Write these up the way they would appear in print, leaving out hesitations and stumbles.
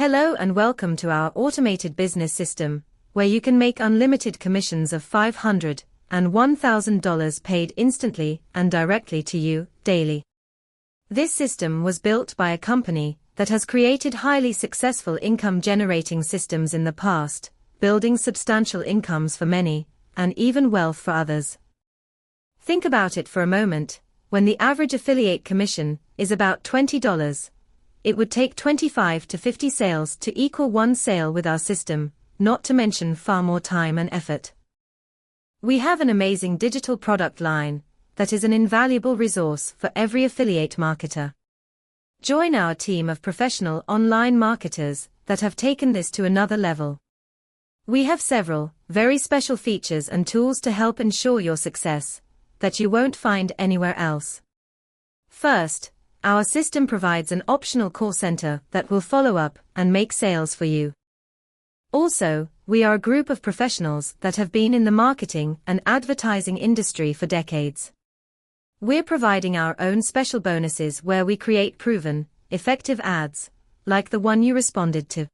Hello and welcome to our automated business system, where you can make unlimited commissions of $500 and $1,000 paid instantly and directly to you, daily. This system was built by a company that has created highly successful income-generating systems in the past, building substantial incomes for many, and even wealth for others. Think about it for a moment. When the average affiliate commission is about $20, it would take 25 to 50 sales to equal one sale with our system, not to mention far more time and effort. We have an amazing digital product line that is an invaluable resource for every affiliate marketer. Join our team of professional online marketers that have taken this to another level. We have several very special features and tools to help ensure your success that you won't find anywhere else. First, our system provides an optional call center that will follow up and make sales for you. Also, we are a group of professionals that have been in the marketing and advertising industry for decades. We're providing our own special bonuses where we create proven, effective ads, like the one you responded to.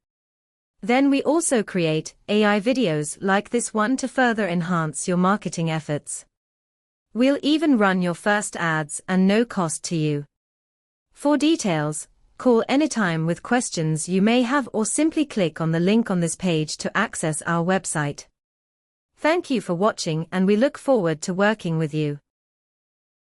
Then we also create AI videos like this one to further enhance your marketing efforts. We'll even run your first ads and no cost to you. For details, call anytime with questions you may have or simply click on the link on this page to access our website. Thank you for watching and we look forward to working with you.